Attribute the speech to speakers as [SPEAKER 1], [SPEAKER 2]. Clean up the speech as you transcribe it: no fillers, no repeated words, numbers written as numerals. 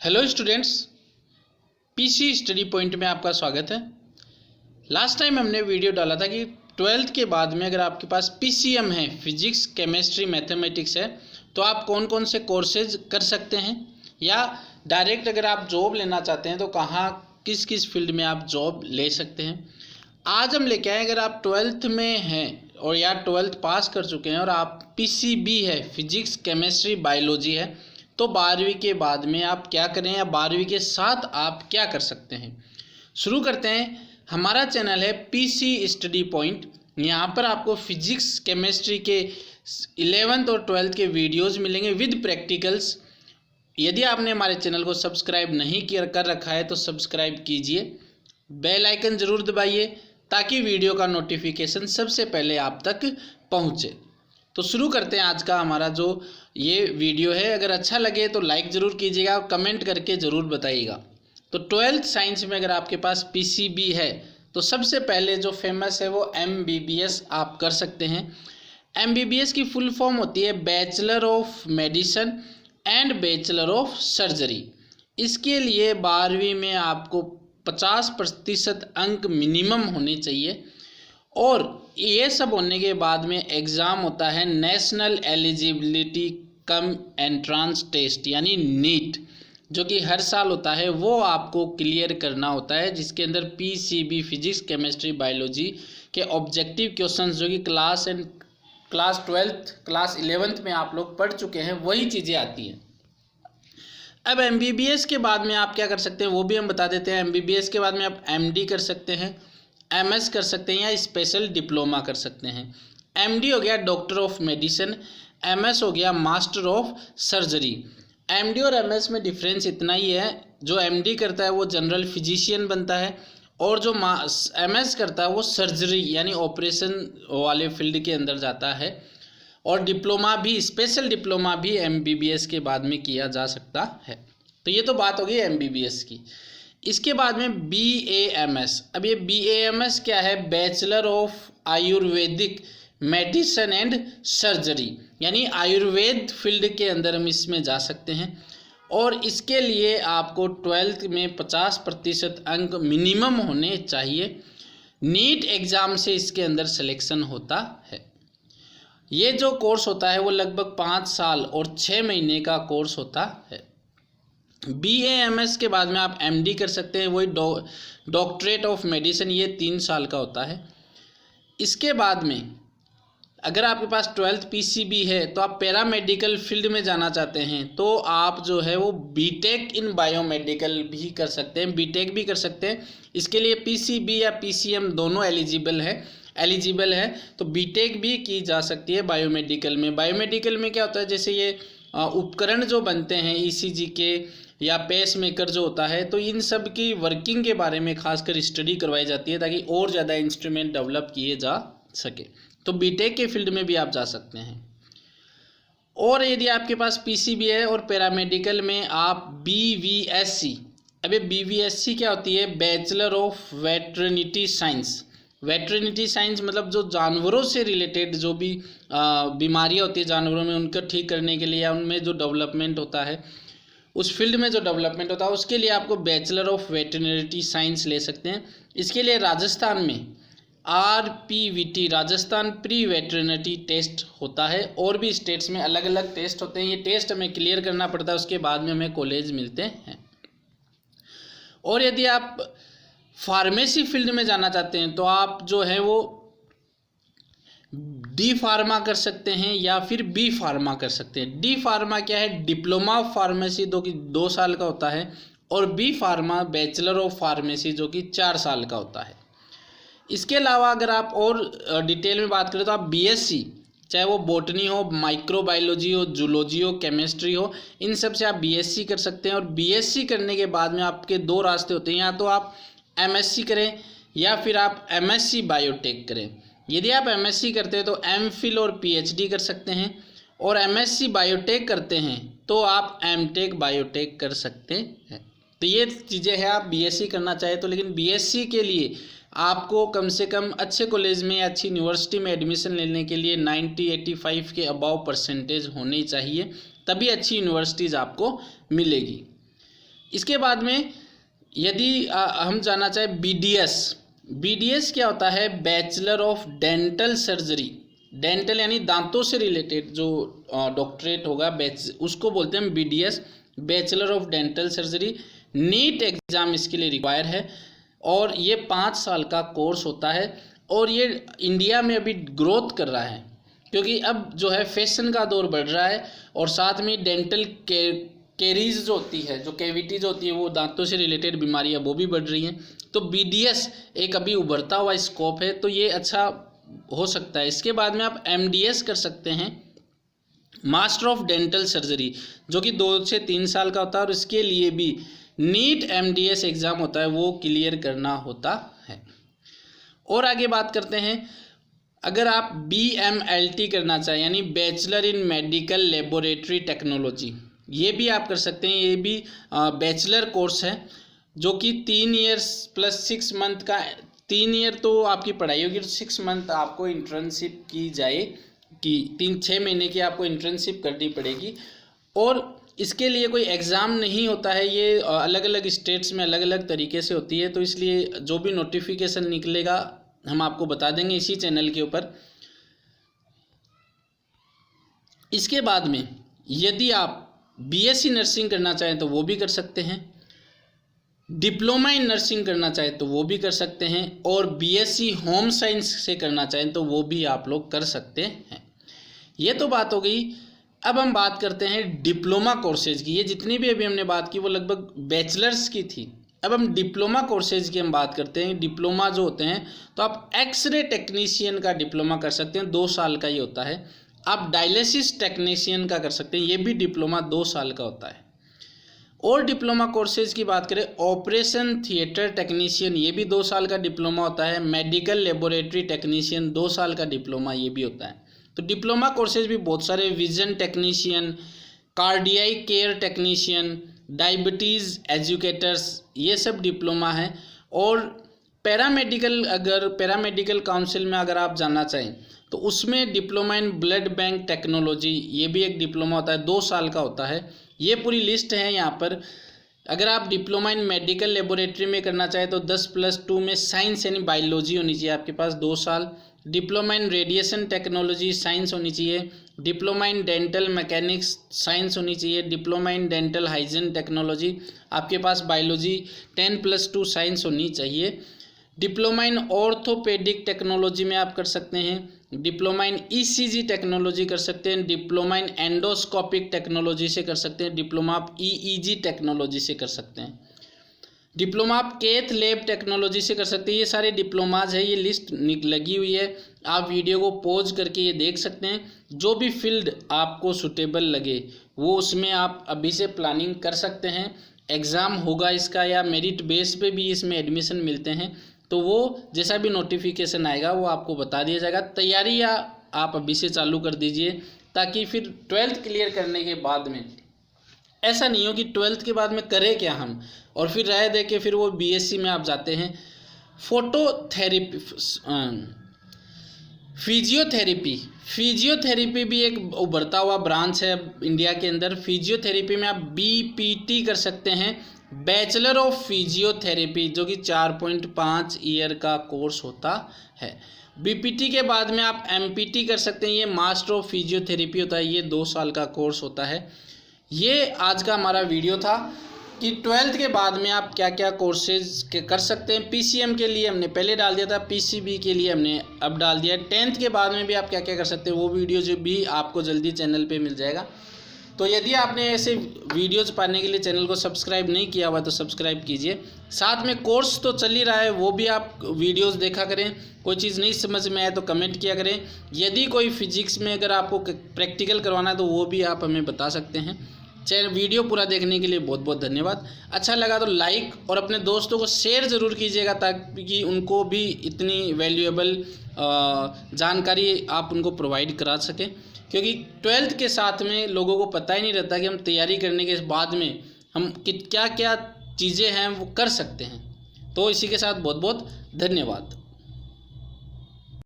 [SPEAKER 1] Hello students, PC study point में आपका स्वागत है। लास्ट टाइम हमने वीडियो डाला था कि ट्वेल्थ के बाद में अगर आपके पास पीसीएम है, फिजिक्स केमिस्ट्री मैथमेटिक्स है, तो आप कौन कौन से कोर्सेज कर सकते हैं, या डायरेक्ट अगर आप जॉब लेना चाहते हैं तो कहाँ किस किस फील्ड में आप जॉब ले सकते हैं। आज हम लेके आए, अगर आप ट्वेल्थ में हैं और या ट्वेल्थ पास कर चुके हैं और आप पीसीबी है, फिजिक्स केमिस्ट्री बायोलॉजी है, तो 12वीं के बाद में आप क्या करें या 12वीं के साथ आप क्या कर सकते हैं। शुरू करते हैं। हमारा चैनल है पीसी स्टडी पॉइंट। यहाँ पर आपको फिजिक्स केमिस्ट्री के 11th और 12th के वीडियोस मिलेंगे विद प्रैक्टिकल्स। यदि आपने हमारे चैनल को सब्सक्राइब नहीं कर रखा है तो सब्सक्राइब कीजिए, बेल आइकन ज़रूर दबाइए ताकि वीडियो का नोटिफिकेशन सबसे पहले आप तक पहुँचे। तो शुरू करते हैं आज का हमारा जो ये वीडियो है। अगर अच्छा लगे तो लाइक ज़रूर कीजिएगा और कमेंट करके ज़रूर बताइएगा। तो ट्वेल्थ साइंस में अगर आपके पास पीसीबी है तो सबसे पहले जो फेमस है वो एमबीबीएस आप कर सकते हैं। एमबीबीएस की फुल फॉर्म होती है bachelor of medicine and bachelor of surgery. इसके लिए 12वीं में आपको 50% अंक मिनिमम होने चाहिए, और ये सब होने के बाद में एग्ज़ाम होता है national eligibility cum entrance test यानी नीट, जो कि हर साल होता है। वो आपको क्लियर करना होता है, जिसके अंदर पीसीबी फिजिक्स केमिस्ट्री बायोलॉजी के ऑब्जेक्टिव क्वेश्चंस जो कि क्लास 12th क्लास 11th में आप लोग पढ़ चुके हैं वही चीज़ें आती हैं। अब एमबीबीएस के बाद में आप क्या कर सकते हैं वो भी हम बता देते हैं। एमबीबीएस के बाद में आप एमडी कर सकते हैं, एमएस कर सकते हैं या स्पेशल डिप्लोमा कर सकते हैं। एमडी हो गया डॉक्टर ऑफ मेडिसिन, एमएस हो गया मास्टर ऑफ सर्जरी। एमडी और एमएस में डिफरेंस इतना ही है, जो एमडी करता है वो जनरल फिजिशियन बनता है, और जो एमएस करता है वो सर्जरी यानी ऑपरेशन वाले फील्ड के अंदर जाता है। और डिप्लोमा भी, स्पेशल डिप्लोमा भी एमबीबीएस के बाद में किया जा सकता है। तो ये तो बात हो गई एमबीबीएस की। इसके बाद में बीएएमएस। अब ये बीएएमएस क्या है? Bachelor of Ayurvedic medicine and surgery, यानी आयुर्वेद फील्ड के अंदर हम इसमें जा सकते हैं। और इसके लिए आपको 12th में 50% अंक मिनिमम होने चाहिए। नीट एग्ज़ाम से इसके अंदर सिलेक्शन होता है। ये जो कोर्स होता है वो लगभग 5 साल और 6 महीने का कोर्स होता है। बीएएमएस के बाद में आप एमडी कर सकते हैं, वही डॉक्टरेट ऑफ मेडिसिन, ये 3 साल का होता है। इसके बाद में अगर आपके पास 12th पीसीबी है तो आप पैरामेडिकल फील्ड में जाना चाहते हैं तो आप जो है वो बीटेक इन बायोमेडिकल भी कर सकते हैं, बीटेक भी कर सकते हैं। इसके लिए पीसीबी या पीसीएम दोनों एलिजिबल है, तो बीटेक भी की जा सकती है बायोमेडिकल में। बायोमेडिकल में क्या होता है, जैसे ये उपकरण जो बनते हैं ईसीजी के या पेस मेकर जो होता है, तो इन सब की वर्किंग के बारे में खासकर स्टडी करवाई जाती है ताकि और ज़्यादा इंस्ट्रूमेंट डेवलप किए जा सके। तो बीटेक के फील्ड में भी आप जा सकते हैं। और यदि आपके पास पीसीबी है और पैरामेडिकल में आप बीवीएससी। अब ये बीवीएससी क्या होती है? Bachelor of veterinary science. Veterinary science मतलब जो जानवरों से रिलेटेड जो भी बीमारियां होती है जानवरों में, उनको ठीक करने के लिए या उनमें जो डेवलपमेंट होता है, उस फील्ड में जो डेवलपमेंट होता है उसके लिए आपको बैचलर ऑफ वेटरनिटी साइंस ले सकते हैं। इसके लिए राजस्थान में आरपीवीटी, राजस्थान प्री वेटरनिटी टेस्ट होता है, और भी स्टेट्स में अलग अलग टेस्ट होते हैं। ये टेस्ट हमें क्लियर करना पड़ता है, उसके बाद में हमें कॉलेज मिलते हैं। और यदि आप फार्मेसी फील्ड में जाना चाहते हैं तो आप जो है वो डी फार्मा कर सकते हैं या फिर बी फार्मा कर सकते हैं। डी फार्मा क्या है? डिप्लोमा ऑफ फार्मेसी, जो कि 2 साल का होता है, और B pharma bachelor of pharmacy जो कि 4 साल का होता है। इसके अलावा अगर आप और डिटेल में बात करें तो आप बीएससी, चाहे वो बॉटनी हो, माइक्रोबायोलॉजी हो, जूलॉजी हो, केमिस्ट्री हो, इन सब से आप बीएससी कर सकते हैं। और बीएससी करने के बाद में आपके 2 रास्ते होते हैं, या तो आप एमएससी करें या फिर आप एमएससी बायोटेक करें। यदि आप एमएससी करते हैं तो एमफिल और पीएचडी कर सकते हैं, और एमएससी बायोटेक करते हैं तो आप एमटेक बायोटेक कर सकते हैं। तो ये चीज़ें हैं, आप बीएससी करना चाहे तो। लेकिन बीएससी के लिए आपको कम से कम अच्छे कॉलेज में या अच्छी यूनिवर्सिटी में एडमिशन लेने के लिए 85 के अबाव परसेंटेज होनी चाहिए, तभी अच्छी यूनिवर्सिटीज़ आपको मिलेगी। इसके बाद में यदि हम जानना चाहें BDS क्या होता है, bachelor of dental surgery. Dental यानी दांतों से रिलेटेड जो डॉक्टरेट होगा उसको बोलते हैं BDS, bachelor of dental surgery. NEET exam इसके लिए रिक्वायर है और ये 5 साल का कोर्स होता है और ये इंडिया में अभी ग्रोथ कर रहा है क्योंकि अब जो है फैशन का दौर बढ़ रहा है और साथ में डेंटल कैरीज जो होती है, जो कैविटी जो होती है, वो दांतों से रिलेटेड बीमारियां वो भी बढ़ रही हैं। तो BDS एक अभी उभरता हुआ स्कोप है, तो ये अच्छा हो सकता है। इसके बाद में आप MDS कर सकते हैं, मास्टर ऑफ डेंटल सर्जरी, जो कि 2 से 3 साल का होता है और इसके लिए भी नीट MDS एग्ज़ाम होता है, वो क्लियर करना होता है। और आगे बात करते हैं, अगर आप BMLT करना चाहें यानी bachelor in medical laboratory technology, ये भी आप कर सकते हैं। ये भी बैचलर कोर्स है जो कि 3 ईयर्स प्लस 6 मंथ का, 3 ईयर तो आपकी पढ़ाई होगी, 6 मंथ आपको इंटर्नशिप की जाए कि 3-6 महीने की आपको इंटर्नशिप करनी पड़ेगी और इसके लिए कोई एग्ज़ाम नहीं होता है। ये अलग अलग स्टेट्स में अलग अलग तरीके से होती है, तो इसलिए जो भी नोटिफिकेशन निकलेगा हम आपको बता देंगे इसी चैनल के ऊपर। इसके बाद में यदि आप BSc नर्सिंग करना चाहें तो वो भी कर सकते हैं, डिप्लोमा इन नर्सिंग करना चाहें तो वो भी कर सकते हैं और BSc होम साइंस से करना चाहें तो वो भी आप लोग कर सकते हैं। ये तो बात हो गई। अब हम बात करते हैं डिप्लोमा कोर्सेज की। ये जितनी भी अभी हमने बात की वो लगभग बैचलर्स की थी। अब हम डिप्लोमा कोर्सेज की हम बात करते हैं। डिप्लोमा जो होते हैं तो आप एक्सरे टेक्नीशियन का डिप्लोमा कर सकते हैं, 2 साल का ये होता है। आप डायलिसिस टेक्नीशियन का कर सकते हैं, ये भी डिप्लोमा 2 साल का होता है। और डिप्लोमा कोर्सेज की बात करें, ऑपरेशन थिएटर टेक्नीशियन, ये भी 2 साल का डिप्लोमा होता है। मेडिकल लेबोरेटरी टेक्नीशियन 2 साल का डिप्लोमा ये भी होता है। तो डिप्लोमा कोर्सेज भी बहुत सारे, vision technician, cardiac care technician, diabetes educators, ये सब डिप्लोमा है। और पैरामेडिकल, अगर पैरामेडिकल काउंसिल में अगर आप जानना चाहें तो उसमें diploma in blood bank technology, ये भी एक डिप्लोमा होता है, 2 साल का होता है। ये पूरी लिस्ट है यहाँ पर। अगर आप डिप्लोमा इन मेडिकल लेबोरेटरी में करना चाहें तो 10+2 में साइंस यानी बायोलॉजी होनी चाहिए आपके पास 2 साल। Diploma in radiation technology science होनी चाहिए। Diploma in dental mechanics science होनी चाहिए। Diploma in dental hygiene technology आपके पास बायोलॉजी 10+2 साइंस होनी चाहिए। डिप्लोमा इन ऑर्थोपेडिक टेक्नोलॉजी में आप कर सकते हैं। डिप्लोमा इन ECG टेक्नोलॉजी कर सकते हैं। डिप्लोमा इन एंडोस्कोपिक टेक्नोलॉजी से कर सकते हैं। डिप्लोमा आप EEG टेक्नोलॉजी से कर सकते हैं। डिप्लोमा आप कैथ लैब टेक्नोलॉजी से कर सकते हैं। ये सारे डिप्लोमाज है, ये लिस्ट लगी हुई है, आप वीडियो को पॉज करके ये देख सकते हैं। जो भी फील्ड आपको सूटेबल लगे वो उसमें आप अभी से प्लानिंग कर सकते हैं। एग्ज़ाम होगा इसका या मेरिट बेस पे भी इसमें एडमिशन मिलते हैं, तो वो जैसा भी नोटिफिकेशन आएगा वो आपको बता दिया जाएगा। तैयारी या आप अभी से चालू कर दीजिए ताकि फिर 12th क्लियर करने के बाद में ऐसा नहीं हो कि 12th के बाद में करें क्या हम और फिर राय दे के फिर वो BSc में आप जाते हैं। फोटोथेरेपी, फिजियोथेरेपी भी एक उभरता हुआ ब्रांच है इंडिया के अंदर। फिजियोथेरेपी में आप BPT कर सकते हैं, बैचलर ऑफ फिजियोथेरेपी, जो कि 4.5 ईयर का कोर्स होता है। BPT के बाद में आप MPT कर सकते हैं, ये मास्टर ऑफ फिजियोथेरेपी होता है, ये 2 साल का कोर्स होता है। ये आज का हमारा वीडियो था कि 12th के बाद में आप क्या क्या कोर्सेज कर सकते हैं। PCM के लिए हमने पहले डाल दिया था, PCB के लिए हमने अब डाल दिया। 10th के बाद में भी आप क्या क्या कर सकते हैं वो वीडियो जो भी आपको जल्दी चैनल पे मिल जाएगा। तो यदि आपने ऐसे वीडियोज़ पाने के लिए चैनल को सब्सक्राइब नहीं किया हुआ तो सब्सक्राइब कीजिए। साथ में कोर्स तो चल ही रहा है, वो भी आप वीडियोज़ देखा करें। कोई चीज़ नहीं समझ में आए तो कमेंट किया करें। यदि कोई फिजिक्स में अगर आपको प्रैक्टिकल करवाना है तो वो भी आप हमें बता सकते हैं। चैनल वीडियो पूरा देखने के लिए बहुत बहुत धन्यवाद। अच्छा लगा तो लाइक और अपने दोस्तों को शेयर ज़रूर कीजिएगा ताकि उनको भी इतनी वैल्यूएबल जानकारी आप उनको प्रोवाइड करा सकें, क्योंकि 12th के साथ में लोगों को पता ही नहीं रहता कि हम तैयारी करने के बाद में हम क्या क्या चीज़ें हैं वो कर सकते हैं। तो इसी के साथ बहुत बहुत धन्यवाद।